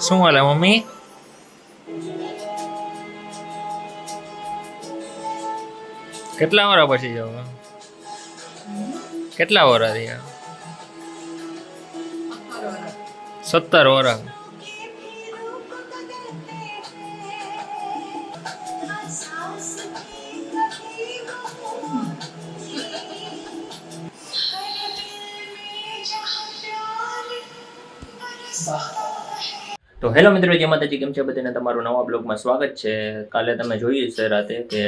શું હાલે મમ્મી? કેટલા વાર પછી જાવ? કેટલા વાર થયા? 17 વાર. તો હેલો મિત્રો, જય માતાજી, કેમ છે બધાને? તમારું નવા બ્લોગમાં સ્વાગત છે. કાલે તમે જોયું છે રાતે કે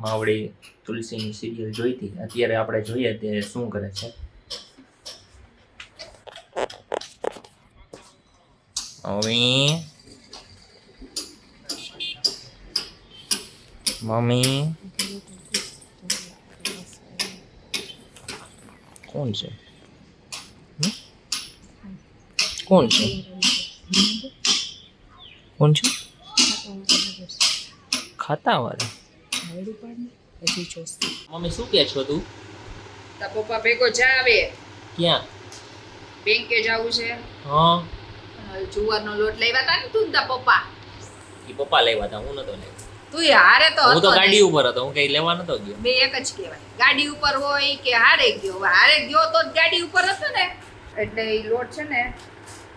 માવડી તુલસીની સિરિયલ જોઈ હતી. અત્યારે આપણે જોઈએ તે શું કરે છે. મમ્મી કોણ છે? કોણ છે? કોણ છે? ખાતા વાળા. મમ્મી શું કે છો તું? તા પપ્પા ભેગો જાવે. ક્યાં? બેંકે જાવું છે. હા, જુવારનો લોટ લાવ્યા તા ને તું ને તા પપ્પા. ઈ પપ્પા લાવ્યા હતા, હું નતો લાવ્યો. તું હારે તો હું તો હતો ગાડી ને. ઉપર હતો, હું કઈ લેવા નતો ગયો. બે એક જ કહેવાય, ગાડી ઉપર હોય કે હારે ગયો. હવે હારે ગયો તો જ ગાડી ઉપર હતો ને. એટલે ઈ લોટ છે ને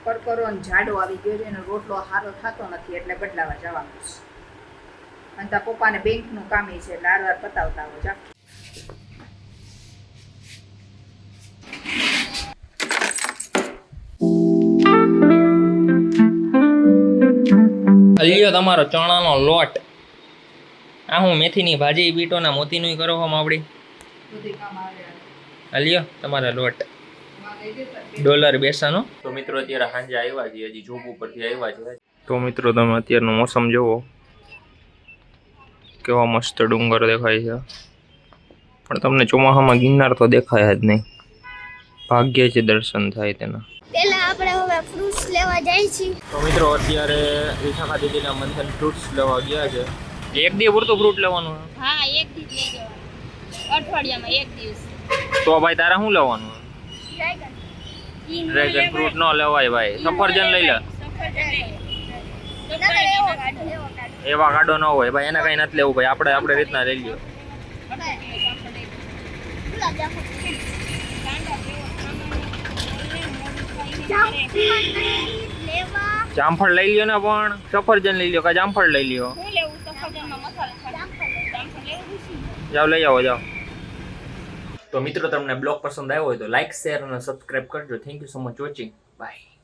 કરકરો ને જાડો આવી ગયો છે, એનો રોટલો સારો થતો નથી, એટલે બદલાવા જવાનું છે. અને તા પપ્પાને બેંકનું કામ છે, એટલે હારવાર પતાવતા આવો જા. અલ્યો તમારો ચણાનો લોટ. આ હું મેથીની ભાજી, બીટોના મોતીનું કરો હો માવડી. બધી કામ આવે. અલ્યો તમારો લોટ. ડોલર બેસનો. તો મિત્રો અત્યારે સાંજે આવ્યા છીએ, હજી જોબ ઉપરથી આવ્યા છે. તો મિત્રો તમે અત્યારનું મોસમ જુઓ, કેવા મસ્ત ડુંગર દેખાય છે. પણ તમને ચોમાસામાં ગિરનાર તો દેખાય જ નહીં. ભાગ્ય છે દર્શન થાય તેના. પેલા આપણે હવે ફ્રૂટ્સ લેવા જાય છે. તો મિત્રો અત્યારે વિશાખા દીદીના મંથન ફ્રૂટ્સ લેવા ગયા છે. એક દી પૂરતું ફ્રૂટ લેવાનું? હા, એક દિવસ લઈ જવાનું, અઠવાડિયામાં એક દિવસ. તો ભાઈ તારે શું લેવાનું? ડ્રેગન ફ્રૂટ ન લેવાય ભાઈ, સફરજન લઈ લે. એવા કાઢો ન હોય ભાઈ, એને કઈ નથી લેવું ભાઈ, આપણે રીતના લઈ લ્યો. જામફળ લઈ લ્યો ને, પણ સફરજન લઈ લ્યો કે જામફળ લઈ લ્યો? જાઓ લઈ આવો, જાઓ. તો મિત્રો તમને બ્લોગ પસંદ આવ્યો હોય તો લાઈક, શેર અને સબસ્ક્રાઇબ કરજો. Thank you so much watching. By.